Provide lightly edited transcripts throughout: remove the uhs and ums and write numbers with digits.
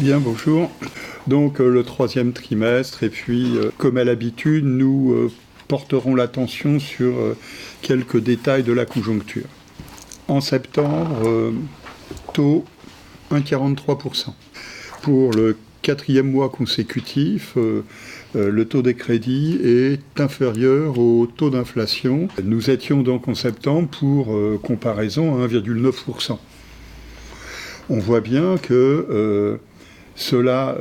Bien, bonjour. Donc le troisième trimestre, et puis comme à l'habitude, nous porterons l'attention sur quelques détails de la conjoncture. En septembre, taux 1,43%. Pour le quatrième mois consécutif, le taux des crédits est inférieur au taux d'inflation. Nous étions donc en septembre, pour comparaison, à 1,9%. On voit bien que cela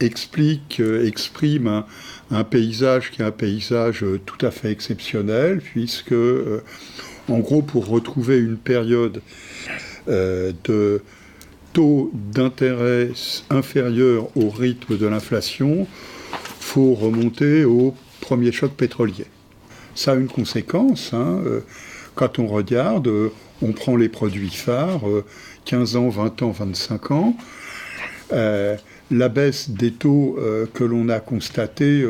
exprime un paysage qui est un paysage tout à fait exceptionnel, puisque, en gros, pour retrouver une période de taux d'intérêt inférieur au rythme de l'inflation, il faut remonter au premier choc pétrolier. Ça a une conséquence, quand on regarde, on prend les produits phares, 15 ans, 20 ans, 25 ans, la baisse des taux que l'on a constatée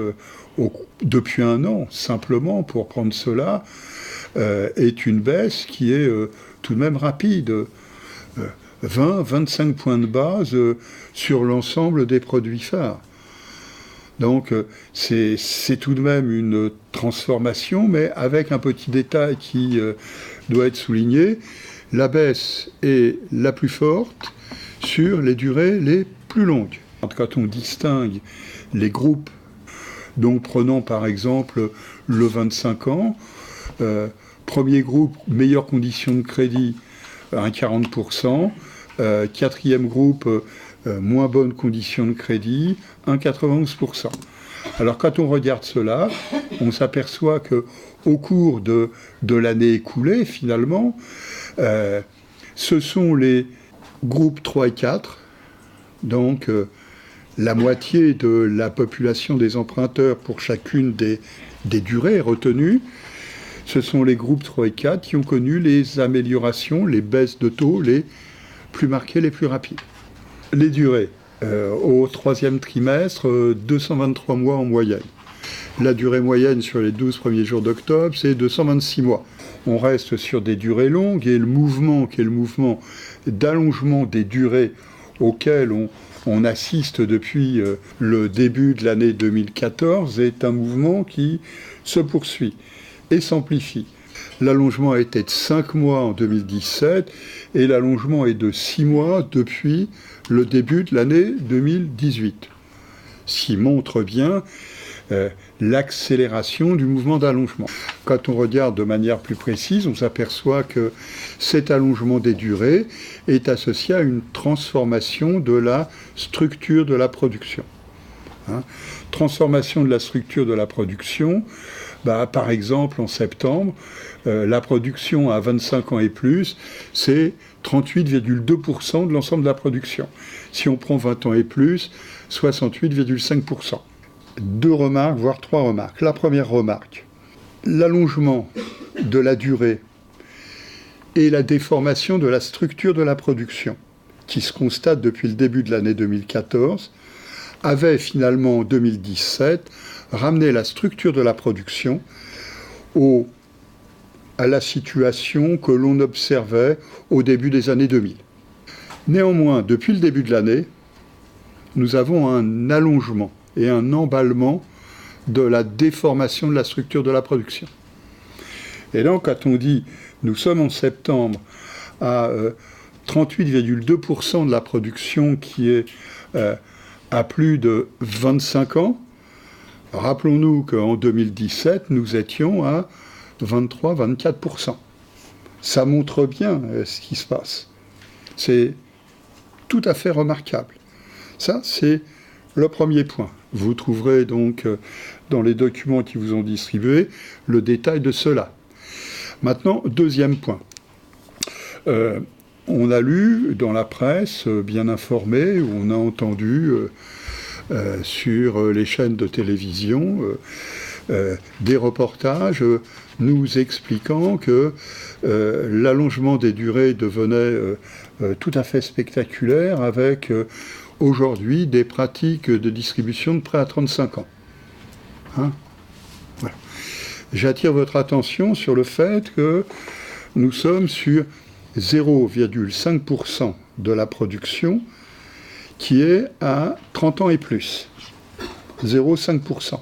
depuis un an, simplement pour prendre cela, est une baisse qui est tout de même rapide. 20-25 points de base sur l'ensemble des produits phares. Donc c'est tout de même une transformation, mais avec un petit détail qui doit être souligné. La baisse est la plus forte sur les durées les plus longues. Quand on distingue les groupes, donc prenons par exemple le 25 ans, premier groupe, meilleures conditions de crédit, 1,40%, quatrième groupe, moins bonnes conditions de crédit, 1,91%. Alors quand on regarde cela, on s'aperçoit qu'au cours de l'année écoulée, finalement, ce sont les groupes 3 et 4, donc la moitié de la population des emprunteurs pour chacune des durées retenues, ce sont les groupes 3 et 4 qui ont connu les améliorations, les baisses de taux les plus marquées, les plus rapides. Les durées, au troisième trimestre, 223 mois en moyenne. La durée moyenne sur les 12 premiers jours d'octobre, c'est 226 mois. On reste sur des durées longues, et le mouvement, qui est le mouvement d'allongement des durées auquel on assiste depuis le début de l'année 2014, est un mouvement qui se poursuit et s'amplifie. L'allongement a été de 5 mois en 2017 et l'allongement est de 6 mois depuis le début de l'année 2018. Ce qui montre bien l'accélération du mouvement d'allongement. Quand on regarde de manière plus précise, on s'aperçoit que cet allongement des durées est associé à une transformation de la structure de la production. Transformation de la structure de la production, par exemple en septembre, la production à 25 ans et plus, c'est 38,2% de l'ensemble de la production. Si on prend 20 ans et plus, 68,5%. 2 remarques, voire 3 remarques. La première remarque, l'allongement de la durée et la déformation de la structure de la production, qui se constate depuis le début de l'année 2014, avait finalement en 2017 ramené la structure de la production à la situation que l'on observait au début des années 2000. Néanmoins, depuis le début de l'année, nous avons un allongement et un emballement de la déformation de la structure de la production. Et donc, quand on dit nous sommes en septembre à 38,2% de la production qui est à plus de 25 ans, rappelons-nous qu'en 2017, nous étions à 23-24%. Ça montre bien ce qui se passe. C'est tout à fait remarquable. Ça, c'est le premier point. Vous trouverez donc dans les documents qui vous ont distribués le détail de cela. Maintenant, deuxième point. On a lu dans la presse, bien informée, où on a entendu sur les chaînes de télévision des reportages nous expliquant que l'allongement des durées devenait tout à fait spectaculaire avec aujourd'hui des pratiques de distribution de prêts à 35 ans. Voilà. J'attire votre attention sur le fait que nous sommes sur 0,5% de la production qui est à 30 ans et plus, 0,5%.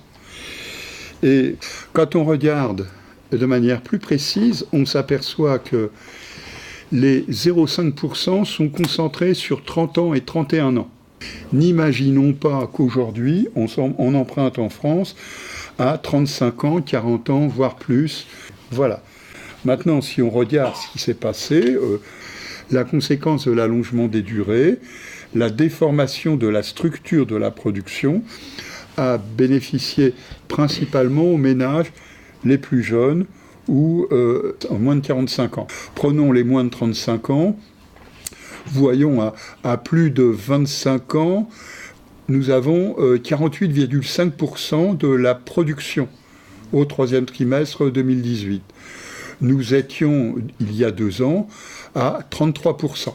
Et quand on regarde de manière plus précise, on s'aperçoit que les 0,5% sont concentrés sur 30 ans et 31 ans. N'imaginons pas qu'aujourd'hui, on emprunte en France à 35 ans, 40 ans, voire plus. Voilà. Maintenant, si on regarde ce qui s'est passé, la conséquence de l'allongement des durées, la déformation de la structure de la production a bénéficié principalement aux ménages les plus jeunes ou en moins de 45 ans. Prenons les moins de 35 ans. Voyons, à plus de 25 ans, nous avons 48,5% de la production au troisième trimestre 2018. Nous étions, il y a 2 ans, à 33%.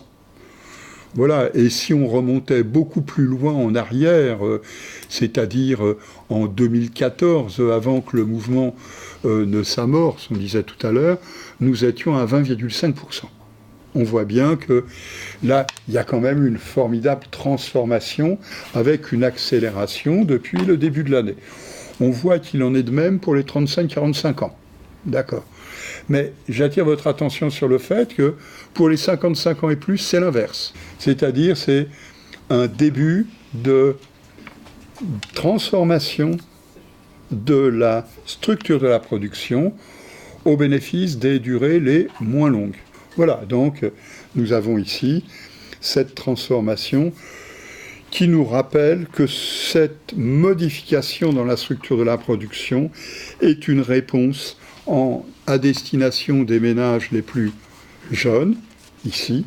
Voilà, et si on remontait beaucoup plus loin en arrière, c'est-à-dire en 2014, avant que le mouvement ne s'amorce, on disait tout à l'heure, nous étions à 20,5%. On voit bien que là, il y a quand même une formidable transformation avec une accélération depuis le début de l'année. On voit qu'il en est de même pour les 35-45 ans. D'accord. Mais j'attire votre attention sur le fait que pour les 55 ans et plus, c'est l'inverse. C'est-à-dire, c'est un début de transformation de la structure de la production au bénéfice des durées les moins longues. Voilà, donc nous avons ici cette transformation qui nous rappelle que cette modification dans la structure de la production est une réponse à destination des ménages les plus jeunes, ici,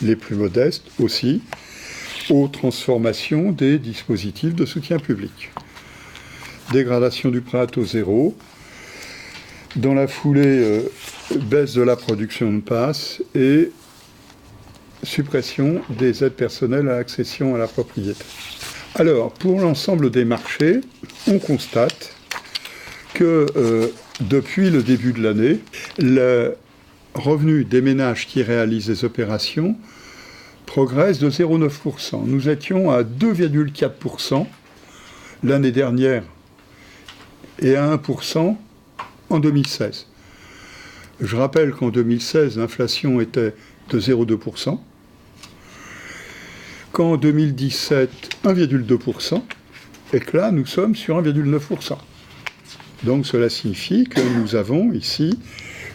les plus modestes aussi, aux transformations des dispositifs de soutien public. Dégradation du prêt à taux zéro. Dans la foulée, baisse de la production de passes et suppression des aides personnelles à l'accession à la propriété. Alors, pour l'ensemble des marchés, on constate que depuis le début de l'année, le revenu des ménages qui réalisent des opérations progresse de 0,9%. Nous étions à 2,4% l'année dernière et à 1% en 2016. Je rappelle qu'en 2016, l'inflation était de 0,2%, qu'en 2017, 1,2%, et que là, nous sommes sur 1,9%. Donc cela signifie que nous avons ici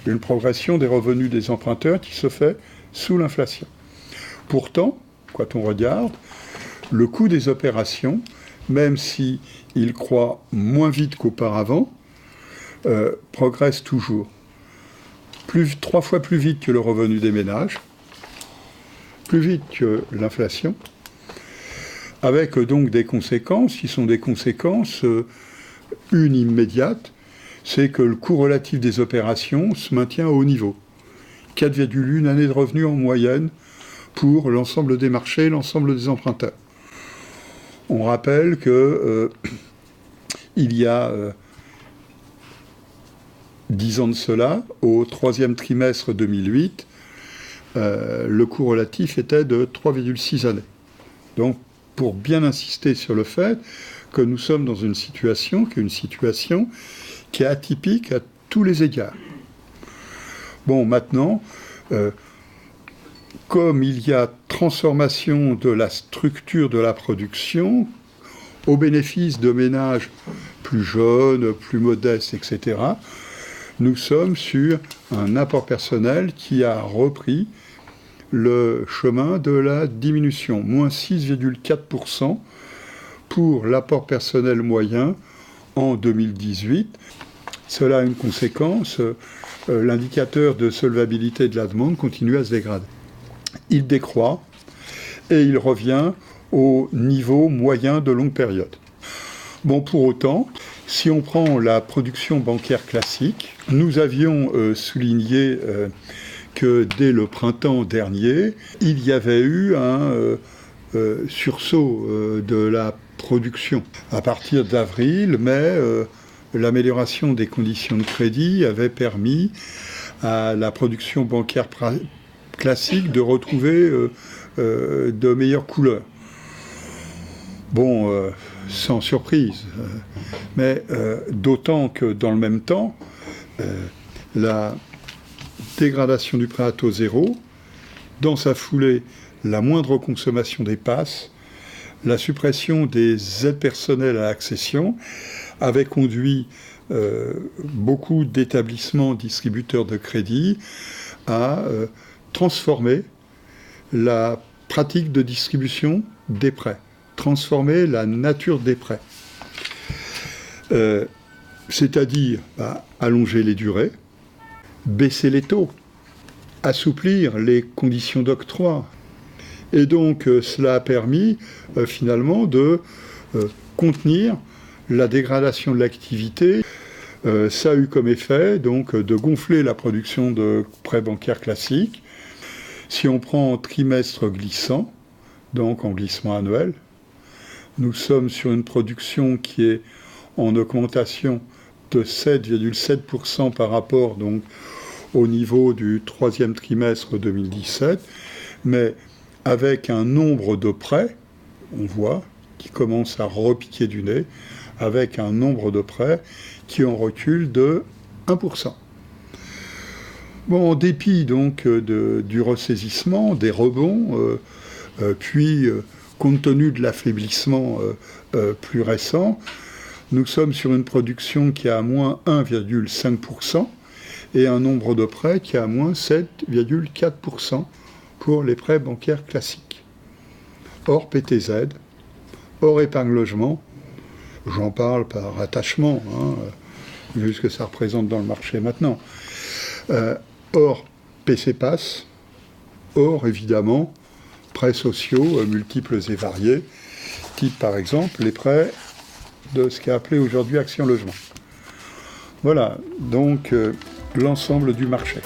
une progression des revenus des emprunteurs qui se fait sous l'inflation. Pourtant, quand on regarde, le coût des opérations, même s'il croît moins vite qu'auparavant, progresse toujours. 3 fois plus vite que le revenu des ménages, plus vite que l'inflation, avec donc des conséquences qui sont des conséquences, une immédiate, c'est que le coût relatif des opérations se maintient au haut niveau. 4,1 années de revenus en moyenne pour l'ensemble des marchés, l'ensemble des emprunteurs. On rappelle que il y a 10 ans de cela, au troisième trimestre 2008, le coût relatif était de 3,6 années. Donc, pour bien insister sur le fait que nous sommes dans une situation qui est atypique à tous les égards. Bon, maintenant, comme il y a transformation de la structure de la production au bénéfice de ménages plus jeunes, plus modestes, etc., nous sommes sur un apport personnel qui a repris le chemin de la diminution, moins 6,4% pour l'apport personnel moyen en 2018. Cela a une conséquence, l'indicateur de solvabilité de la demande continue à se dégrader. Il décroît et il revient au niveau moyen de longue période. Bon, pour autant, si on prend la production bancaire classique, nous avions souligné que dès le printemps dernier, il y avait eu un sursaut de la production. À partir d'avril, mai, l'amélioration des conditions de crédit avait permis à la production bancaire classique de retrouver de meilleures couleurs. Bon, sans surprise, mais d'autant que dans le même temps, la dégradation du prêt à taux zéro, dans sa foulée, la moindre consommation des passes, la suppression des aides personnelles à l'accession avait conduit beaucoup d'établissements distributeurs de crédit à transformer la pratique de distribution des prêts, transformer la nature des prêts. C'est-à-dire allonger les durées, baisser les taux, assouplir les conditions d'octroi. Et donc cela a permis finalement de contenir la dégradation de l'activité. Ça a eu comme effet donc de gonfler la production de prêts bancaires classiques. Si on prend en trimestre glissant, donc en glissement annuel, nous sommes sur une production qui est en augmentation de 7,7% par rapport donc au niveau du troisième trimestre 2017, mais avec un nombre de prêts, on voit, qui commence à repiquer du nez, avec un nombre de prêts qui en recule de 1%. Bon, en dépit donc du ressaisissement, des rebonds, puis compte tenu de l'affaiblissement plus récent, nous sommes sur une production qui est à moins 1,5% et un nombre de prêts qui est à moins 7,4% pour les prêts bancaires classiques. Hors PTZ, hors épargne logement, j'en parle par attachement, vu ce que ça représente dans le marché maintenant, hors PC Pass, hors évidemment prêts sociaux multiples et variés, type par exemple les prêts de ce qu'est appelé aujourd'hui Action Logement. Voilà, donc l'ensemble du marché.